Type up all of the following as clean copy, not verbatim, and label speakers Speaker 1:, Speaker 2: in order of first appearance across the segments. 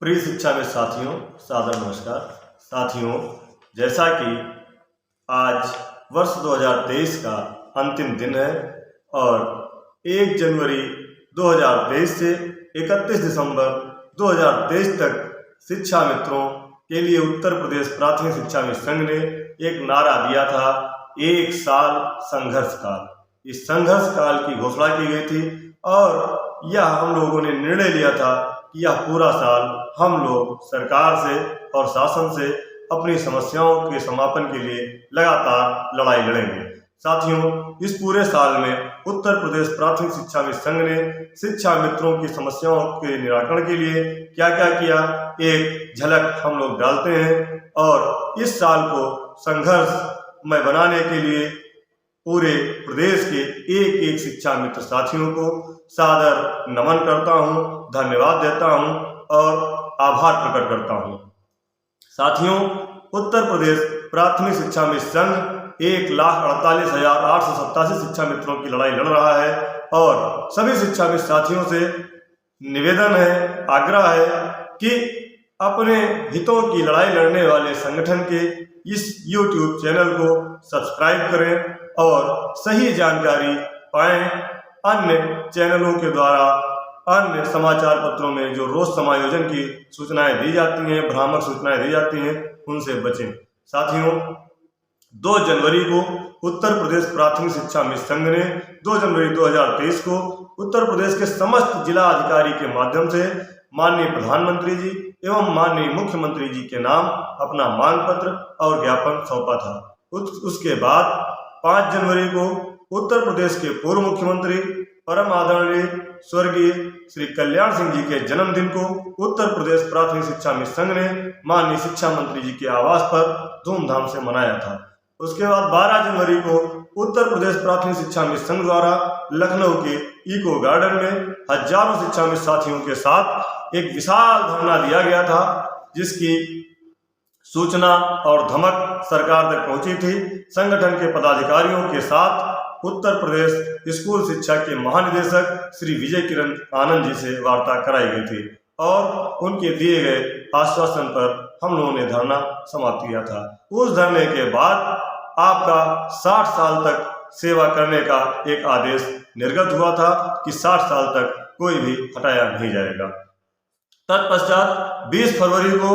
Speaker 1: प्रिय शिक्षा में साथियों, सादर नमस्कार। साथियों, जैसा कि आज वर्ष 2023 का अंतिम दिन है और 1 जनवरी 2023 से 31 दिसंबर 2023 तक शिक्षा मित्रों के लिए उत्तर प्रदेश प्राथमिक शिक्षा मित्र संघ ने एक नारा दिया था, 1 साल संघर्ष काल। इस संघर्ष काल की घोषणा की गई थी और यह हम लोगों ने निर्णय लिया था कि यह पूरा साल हम लोग सरकार से और शासन से अपनी समस्याओं के समापन के लिए लगातार लड़ाई लड़ेंगे। साथियों, इस पूरे साल में उत्तर प्रदेश प्राथमिक शिक्षा मित्र संघ ने शिक्षा मित्रों की समस्याओं के निराकरण के लिए क्या क्या किया, एक झलक हम लोग डालते हैं। और इस साल को संघर्षमय बनाने के लिए पूरे प्रदेश के एक एक शिक्षा मित्र साथियों को सादर नमन करता हूं, धन्यवाद देता हूं और आभार प्रकट करता हूं। साथियों, उत्तर प्रदेश प्राथमिक शिक्षा मित्र संघ 1,48,887 शिक्षा मित्रों की लड़ाई लड़ रहा है और सभी शिक्षा मित्र साथियों से निवेदन है, आग्रह है कि अपने हितों की लड़ाई लड़ने वाले संगठन के इस YouTube चैनल को सब्सक्राइब करें और सही जानकारी पाएं। अन्य चैनलों के द्वारा अन्य समाचार पत्रों में जो रोज समायोजन की सूचनाएं दी जाती हैं, भ्रामक सूचनाएं दी जाती हैं, उनसे बचें। साथियों, 2 जनवरी को उत्तर प्रदेश प्राथमिक शिक्षा मित्र संघ ने 2 जनवरी 2023 को उत्तर प्रदेश के समस्त जिला अधिकारी के माध्यम से माननीय प्रधानमंत्री जी एवं माननीय मुख्यमंत्री जी के नाम अपना मांग पत्र और ज्ञापन सौंपा था। उसके बाद 5 जनवरी को उत्तर प्रदेश के पूर्व मुख्यमंत्री परम आदरणीय स्वर्गीय श्री कल्याण सिंह जी के जन्मदिन को उत्तर प्रदेश प्राथमिक शिक्षा मित्र संघ ने माननीय शिक्षा मंत्री जी के आवास पर धूमधाम से मनाया था। उसके बाद 12 जनवरी को उत्तर प्रदेश प्राथमिक शिक्षा मित्र संघ द्वारा लखनऊ के इको गार्डन में हजारों शिक्षा मित्र साथियों के साथ एक विशाल धरना दिया गया था, जिसकी सूचना और धमक सरकार तक पहुंची थी। संगठन के पदाधिकारियों के साथ उत्तर प्रदेश स्कूल शिक्षा के महानिदेशक श्री विजय किरण आनंद जी से वार्ता कराई गई थी और उनके दिए गए आश्वासन पर हम लोगों ने धरना समाप्त किया था। उस धरने के बाद आपका 60 साल तक सेवा करने का एक आदेश निर्गत हुआ था कि 60 साल तक कोई भी हटाया नहीं जाएगा। तत्पश्चात 20 फरवरी को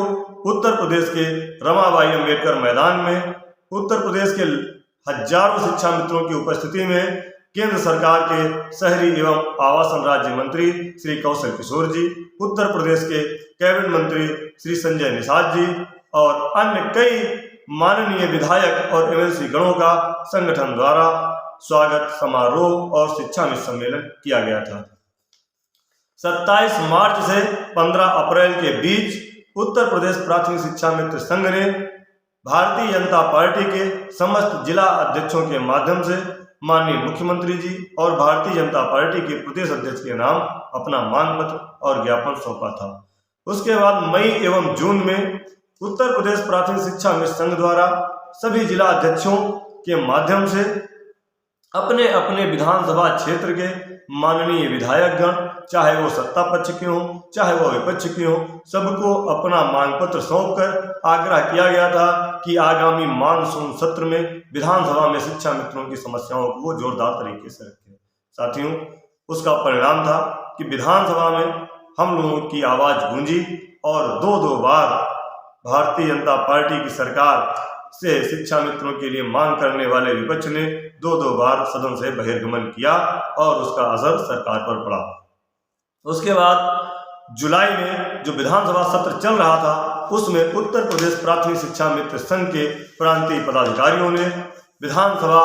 Speaker 1: उत्तर प्रदेश के रमाबाई अंबेडकर मैदान में उत्तर प्रदेश के हजारों शिक्षा मित्रों की उपस्थिति में केंद्र सरकार के शहरी एवं आवासन राज्य मंत्री श्री कौशल किशोर जी, उत्तर प्रदेश के कैबिनेट मंत्री श्री संजय निषाद जी और अन्य कई माननीय विधायक और एमएलसी गणों का संगठन द्वारा स्वागत समारोह और शिक्षा मित्र सम्मेलन किया गया था। 27 मार्च से 15 अप्रैल के बीच उत्तर प्रदेश प्राथमिक शिक्षा मित्र संघ ने भारतीय जनता पार्टी के समस्त जिला अध्यक्षों के माध्यम से माननीय मुख्यमंत्री जी और भारतीय जनता पार्टी के प्रदेश अध्यक्ष के नाम अपना मांग पत्र और ज्ञापन सौंपा था। उसके बाद मई एवं जून में उत्तर प्रदेश प्राथमिक शिक्षा मित्र संघ द्वारा सभी जिला अध्यक्षों के माध्यम से अपने अपने विधानसभा क्षेत्र के माननीय विधायकगण, चाहे वो सत्ता पक्ष के हों चाहे वो विपक्ष के हों, सबको अपना मांग पत्र सौंपकर आग्रह किया गया था कि आगामी मानसून सत्र में विधानसभा में शिक्षा मित्रों की समस्याओं को वो जोरदार तरीके से रखें। साथियों, उसका परिणाम था कि विधानसभा में हम लोगों की आवाज गूंजी और 2 बार भारतीय जनता पार्टी की सरकार से शिक्षा मित्रों के लिए मांग करने वाले विपक्ष ने 2 बार सदन से बहिर्गमन किया और उसका असर सरकार पर पड़ा। उसके बाद जुलाई में जो विधानसभा सत्र चल रहा था, उसमें उत्तर प्रदेश प्राथमिक शिक्षा मित्र संघ के प्रांतीय पदाधिकारियों ने विधानसभा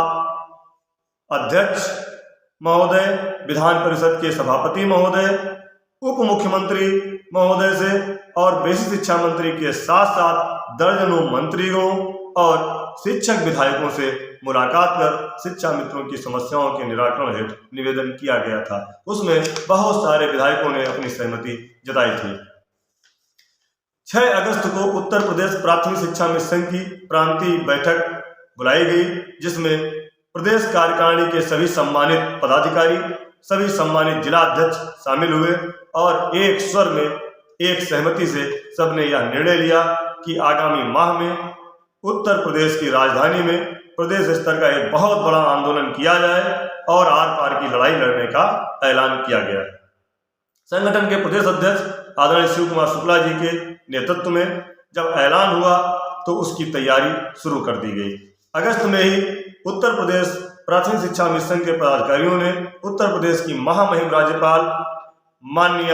Speaker 1: अध्यक्ष महोदय, विधान परिषद के सभापति महोदय, उप मुख्यमंत्री महोदय से और बेसिक शिक्षा मंत्री के साथ साथ दर्जनों मंत्रियों और शिक्षक विधायकों से मुलाकात कर शिक्षा मित्रों की समस्याओं के निराकरण हेतु निवेदन किया गया था। उसमें बहुत सारे विधायकों ने अपनी सहमति जताई थी। 6 अगस्त को उत्तर प्रदेश प्राथमिक शिक्षा मित्र संघ की प्रांतीय बैठक बुलाई गई, जिसमें प्रदेश कार्यकारिणी के सभी सम्मानित पदाधिकारी, सभी सम्मानित जिला अध्यक्ष शामिल हुए और एक स्वर में एक सहमति से सबने यह निर्णय लिया कि आगामी माह में उत्तर प्रदेश की राजधानी में प्रदेश स्तर का एक बहुत बड़ा आंदोलन किया जाए और आर पार की लड़ाई लड़ने का ऐलान किया गया। संगठन के प्रदेश अध्यक्ष आदरणीय शिव कुमार शुक्ला जी के नेतृत्व में जब ऐलान हुआ तो उसकी तैयारी शुरू कर दी गई। अगस्त में ही उत्तर प्रदेश प्राथमिक शिक्षा मिशन के पदाधिकारियों ने उत्तर प्रदेश की महामहिम राज्यपाल माननीय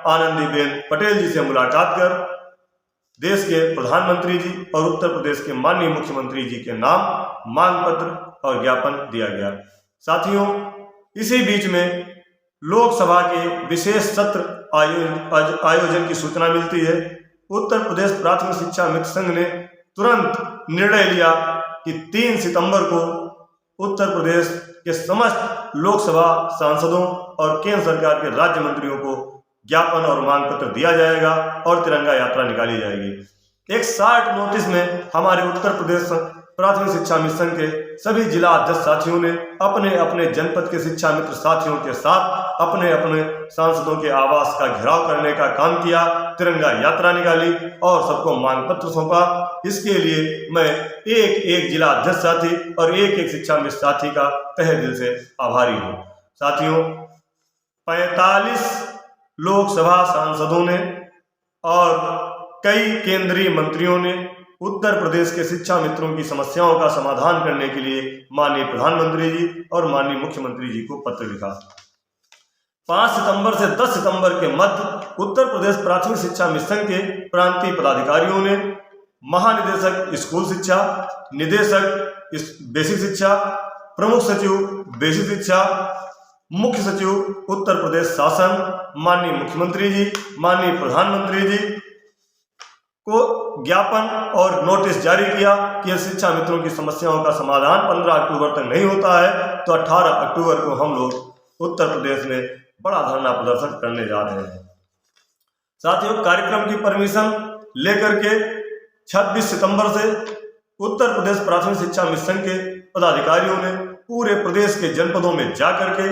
Speaker 1: आनंदीबेन पटेल जी से मुलाकात कर देश के प्रधानमंत्री जी और उत्तर प्रदेश के माननीय मुख्यमंत्री जी के नाम मांग पत्र और ज्ञापन दिया गया। साथियों, इसी बीच में लोकसभा के विशेष सत्र आयोजन की सूचना मिलती है। उत्तर प्रदेश प्राथमिक शिक्षा मित्र संघ ने तुरंत निर्णय लिया कि 3 सितंबर को उत्तर प्रदेश के समस्त लोकसभा सांसदों और केंद्र सरकार के राज्य मंत्रियों को ज्ञापन और मांग पत्र दिया जाएगा और तिरंगा यात्रा निकाली जाएगी। एक शार्ट नोटिस में हमारे उत्तर प्रदेश प्राथमिक शिक्षा मिशन के सभी जिला अध्यक्ष साथियों ने अपने अपने जनपद के शिक्षा मित्र साथियों के साथ अपने अपने सांसदों के आवास का घेराव करने का काम किया, तिरंगा यात्रा निकाली और सबको मांग पत्र सौंपा। इसके लिए मैं एक एक जिला अध्यक्ष साथी और एक एक शिक्षा मित्र साथी का तहे दिल से आभारी हूँ। साथियों, 45 लोकसभा सांसदों ने और कई केंद्रीय मंत्रियों ने उत्तर प्रदेश के शिक्षा मित्रों की समस्याओं का समाधान करने के लिए माननीय प्रधानमंत्री जी और माननीय मुख्यमंत्री जी को पत्र लिखा। 5 सितंबर से 10 सितंबर के मध्य उत्तर प्रदेश प्राथमिक शिक्षा मिशन के प्रांतीय पदाधिकारियों ने महानिदेशक स्कूल शिक्षा, निदेशक बेसिक शिक्षा, प्रमुख सचिव बेसिक शिक्षा, मुख्य सचिव उत्तर प्रदेश शासन, माननीय मुख्यमंत्री जी, माननीय प्रधानमंत्री जी को ज्ञापन और नोटिस जारी किया कि शिक्षा मित्रों की समस्याओं का समाधान 15 अक्टूबर तक नहीं होता है तो 18 अक्टूबर को हम लोग उत्तर प्रदेश में बड़ा धरना प्रदर्शन करने जा रहे हैं। साथियों, कार्यक्रम की परमिशन लेकर के 26 सितंबर से उत्तर प्रदेश प्राथमिक शिक्षा मिशन के पदाधिकारियों ने पूरे प्रदेश के जनपदों में जाकर के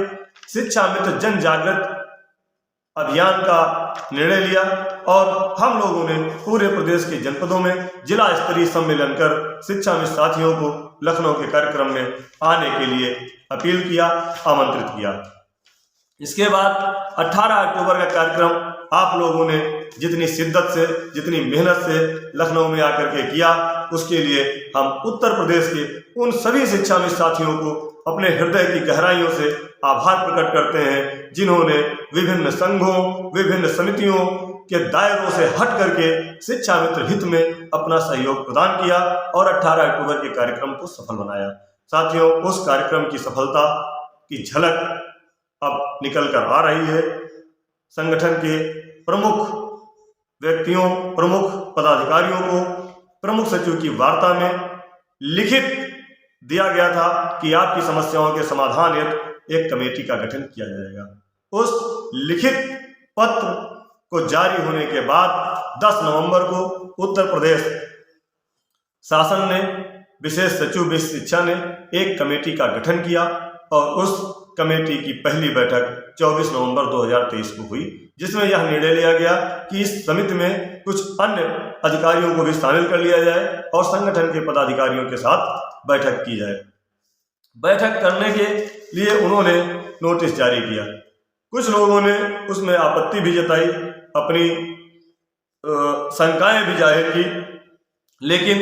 Speaker 1: शिक्षा मित्र जन जागृत अभियान का निर्णय लिया और हम लोगों ने पूरे प्रदेश के जनपदों में जिला स्तरीय सम्मेलन कर शिक्षा मित्र साथियों को लखनऊ के कार्यक्रम में आने के लिए अपील किया, आमंत्रित किया। इसके बाद 18 अक्टूबर का कार्यक्रम आप लोगों ने जितनी शिद्दत से, जितनी मेहनत से लखनऊ में आकर के किया, उसके लिए हम उत्तर प्रदेश के उन सभी शिक्षा मित्र साथियों को अपने हृदय की गहराइयों से आभार प्रकट करते हैं जिन्होंने विभिन्न संघों, विभिन्न समितियों के दायरों से हट करके शिक्षा मित्र हित में अपना सहयोग प्रदान किया और 18 अक्टूबर के कार्यक्रम को सफल बनाया। साथियों, उस कार्यक्रम की सफलता की झलक अब निकल कर आ रही है। संगठन के प्रमुख व्यक्तियों, प्रमुख पदाधिकारियों को प्रमुख सचिव की वार्ता में लिखित दिया गया था कि आपकी समस्याओं के समाधान हेतु एक कमेटी का गठन किया जाएगा। उस लिखित पत्र को जारी होने के बाद 10 नवंबर को उत्तर प्रदेश शासन ने, विशेष सचिव विशेष शिक्षा ने एक कमेटी का गठन किया और उस कमेटी की पहली बैठक 24 नवंबर 2023 को हुई, जिसमें यह निर्णय लिया गया कि इस समिति में कुछ अन्य अधिकारियों को भी शामिल कर लिया जाए और संगठन के पदाधिकारियों के साथ बैठक की जाए। बैठक करने के लिए उन्होंने नोटिस जारी किया। कुछ लोगों ने उसमें आपत्ति भी जताई, अपनी शंकाएं भी जाहिर की, लेकिन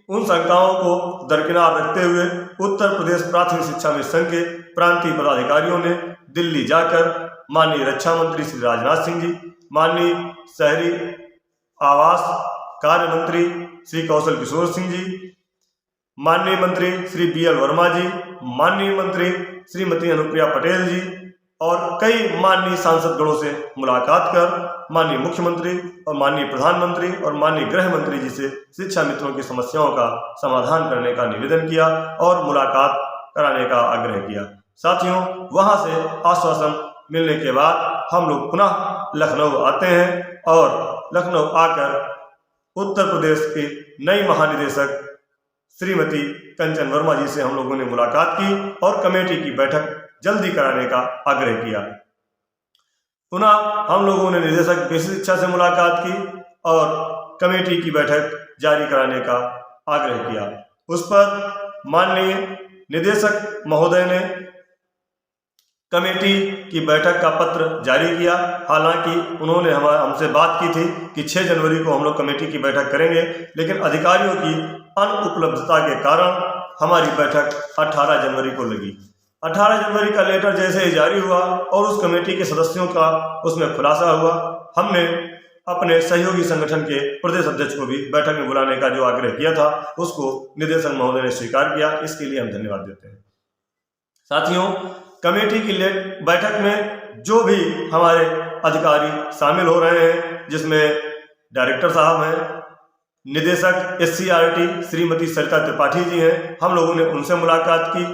Speaker 1: उन शंकाओं को दरकिनार रखते हुए उत्तर प्रदेश प्राथमिक शिक्षा मिशन के प्रांतीय पदाधिकारियों ने दिल्ली जाकर माननीय रक्षा मंत्री श्री राजनाथ सिंह जी, माननीय शहरी आवास कार्य मंत्री श्री कौशल किशोर सिंह जी, माननीय मंत्री श्री BL वर्मा जी, माननीय मंत्री श्रीमती अनुप्रिया पटेल जी और कई माननीय सांसदगणों से मुलाकात कर माननीय मुख्यमंत्री और माननीय प्रधानमंत्री और माननीय गृह मंत्री जी से शिक्षा मित्रों की समस्याओं का समाधान करने का निवेदन किया और मुलाकात कराने का आग्रह किया। साथियों, वहां से आश्वासन मिलने के बाद हम लोग पुनः लखनऊ आते हैं और लखनऊ आकर उत्तर प्रदेश की नई महानिदेशक श्रीमती कंचन वर्मा जी से हम लोगों ने मुलाकात की और कमेटी की बैठक जल्दी कराने का आग्रह किया। पुनः हम लोगों ने निदेशक बेसिक शिक्षा से मुलाकात की और कमेटी की बैठक जारी कराने का आग्रह किया। उस पर माननीय निदेशक महोदय ने कमेटी की बैठक का पत्र जारी किया। हालांकि उन्होंने हमसे बात की थी कि 6 जनवरी को हम लोग कमेटी की बैठक करेंगे, लेकिन अधिकारियों की अनुपलब्धता के कारण हमारी बैठक 18 जनवरी को लगी। 18 जनवरी का लेटर जैसे ही जारी हुआ और उस कमेटी के सदस्यों का उसमें खुलासा हुआ, हमने अपने सहयोगी संगठन के प्रदेश अध्यक्ष को भी बैठक में बुलाने का जो आग्रह किया था उसको निदेशक महोदय ने स्वीकार किया। इसके लिए हम धन्यवाद देते हैं। साथियों, कमेटी की बैठक में जो भी हमारे अधिकारी शामिल हो रहे हैं, जिसमें डायरेक्टर साहब हैं, निदेशक SCRT श्रीमती सरिता त्रिपाठी जी हैं, हम लोगों ने उनसे मुलाकात की।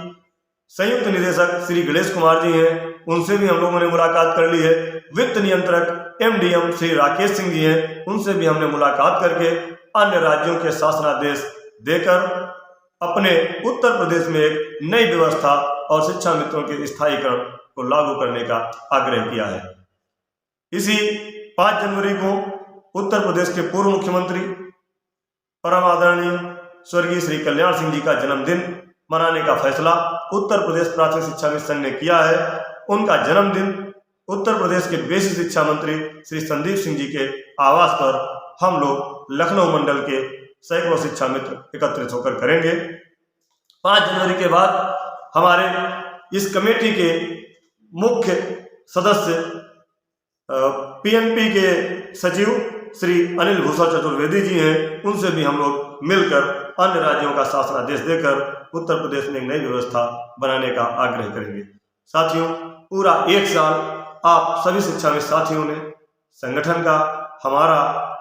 Speaker 1: संयुक्त निदेशक श्री गणेश कुमार जी हैं, उनसे भी हम लोगों ने मुलाकात कर ली है। वित्त नियंत्रक MDM श्री राकेश सिंह जी हैं, उनसे भी हमने मुलाकात करके अन्य राज्यों के शासनादेश देकर अपने उत्तर प्रदेश में एक नई व्यवस्था और शिक्षा मित्रों के स्थायीकरण को लागू करने का आग्रह किया है। इसी 5 जनवरी को उत्तर प्रदेश के पूर्व मुख्यमंत्री परम आदरणीय स्वर्गीय श्री कल्याण सिंह जी का जन्मदिन मनाने का फैसला उत्तर प्रदेश प्राथमिक शिक्षा मित्र संघ ने किया है। उनका जन्मदिन उत्तर प्रदेश के बेसिक शिक्षा मंत्री श्री संदीप सिंह जी के आवास पर हम लोग लखनऊ मंडल के सैकड़ों शिक्षा मित्र एकत्रित होकर करेंगे। 5 जनवरी के बाद हमारे इस कमेटी के मुख्य सदस्य PNP के सचिव श्री अनिल भूषण चतुर्वेदी जी हैं, उनसे भी हम लोग मिलकर अन्य राज्यों का शासनादेश देकर उत्तर प्रदेश में एक नई व्यवस्था बनाने का आग्रह करेंगे। साथियों, पूरा 1 साल आप सभी शिक्षा मित्र साथियों ने संगठन का हमारा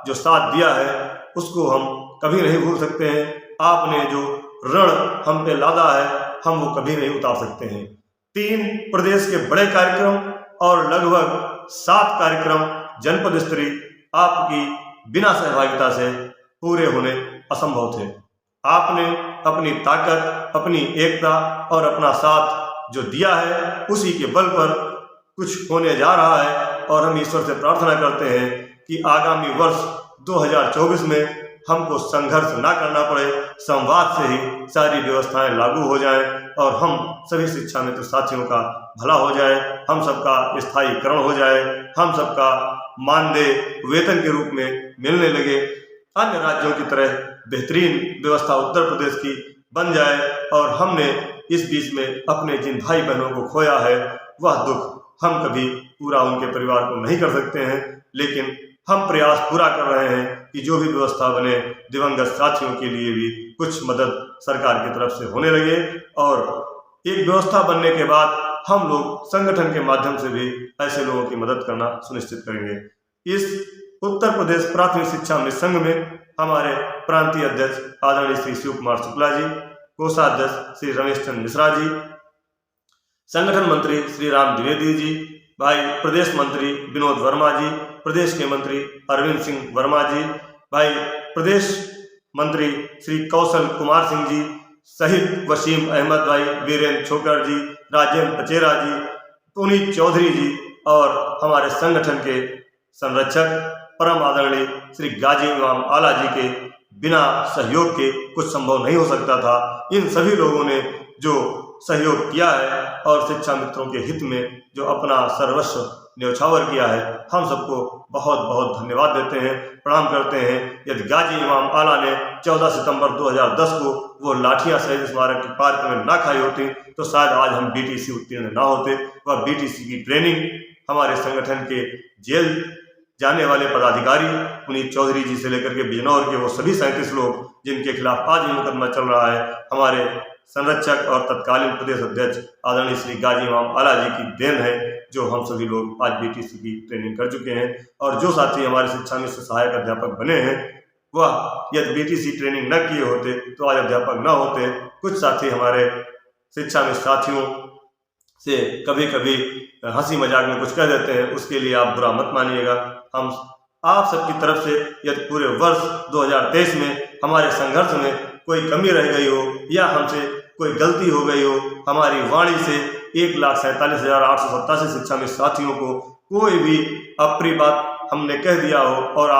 Speaker 1: जो साथ दिया है उसको हम कभी नहीं भूल सकते हैं। आपने जो ऋण हम पे लादा है हम वो कभी नहीं उतार सकते हैं। 3 प्रदेश के बड़े कार्यक्रम और लगभग 7 कार्यक्रम जनपद स्तरीय आपकी बिना सहभागिता से पूरे होने असंभव थे। आपने अपनी ताकत, अपनी एकता और अपना साथ जो दिया है उसी के बल पर कुछ होने जा रहा है और हम ईश्वर से प्रार्थना करते हैं कि आगामी वर्ष 2024 में हमको संघर्ष ना करना पड़े, संवाद से ही सारी व्यवस्थाएं लागू हो जाएं और हम सभी शिक्षा मित्र साथियों का भला हो जाए, हम सबका स्थायीकरण हो जाए, हम सबका मानदेय वेतन के रूप में मिलने लगे, अन्य राज्यों की तरह बेहतरीन व्यवस्था उत्तर प्रदेश की बन जाए और हमने इस बीच में अपने जिन भाई बहनों को खोया है वह दुख हम कभी पूरा उनके परिवार को नहीं कर सकते हैं, लेकिन हम प्रयास पूरा कर रहे हैं कि जो भी व्यवस्था बने दिवंगत साथियों के लिए भी कुछ मदद सरकार की तरफ से होने लगे और एक व्यवस्था बनने के बाद हम लोग संगठन के माध्यम से भी ऐसे लोगों की मदद करना सुनिश्चित करेंगे। इस उत्तर प्रदेश प्राथमिक शिक्षा मित्र संघ में हमारे प्रांतीय अध्यक्ष आदरणीय श्री शिव कुमार शुक्ला जी, कोषाध्यक्ष श्री रमेश चंद्र मिश्रा जी, संगठन मंत्री श्री राम द्विवेदी जी, भाई प्रदेश मंत्री विनोद वर्मा जी, प्रदेश के मंत्री अरविंद सिंह वर्मा जी, भाई प्रदेश मंत्री श्री कौशल कुमार सिंह जी सहित वसीम अहमद भाई, वीरेंद्र छोकर जी, राजेंद्र पचेरा जी, पुनीत चौधरी जी और हमारे संगठन के संरक्षक परम आदरणीय श्री गाजी इमाम आला जी के बिना सहयोग के कुछ संभव नहीं हो सकता था। इन सभी लोगों ने जो सहयोग किया है और शिक्षा मित्रों के हित में जो अपना सर्वस्व न्यौछावर किया है, हम सबको बहुत बहुत धन्यवाद देते हैं, प्रणाम करते हैं। यदि गाजी इमाम आला ने 14 सितंबर 2010 को वो लाठियां शहीद स्मारक के पार्क में ना खाई होती तो शायद आज हम BTC उत्तीर्ण ना होते। वह BTC की ट्रेनिंग हमारे संगठन के जेल जाने वाले पदाधिकारी पुनीत चौधरी जी से लेकर के बिजनौर के वो सभी 37 लोग जिनके खिलाफ आज भी मुकदमा चल रहा है, हमारे संरक्षक और तत्कालीन प्रदेश अध्यक्ष आदरणीय श्री गाजी इमाम आला जी की देन है जो हम सभी लोग आज BTC की ट्रेनिंग कर चुके हैं। और जो साथी हमारे शिक्षा में सहायक अध्यापक बने हैं वह यदि BTC ट्रेनिंग न किए होते तो आज अध्यापक न होते। कुछ साथी हमारे शिक्षा में साथियों से कभी कभी हंसी मजाक में कुछ कह देते हैं, उसके लिए आप बुरा मत मानिएगा। हम आप सबकी तरफ से यदि पूरे वर्ष 2023 में हमारे संघर्ष में कोई कमी रह गई हो या हमसे कोई गलती हो गई हो, हमारी वाणी से 1,47,887 शिक्षा में साथियों को कोई भी अप्रिय बात हमने कह दिया हो और आप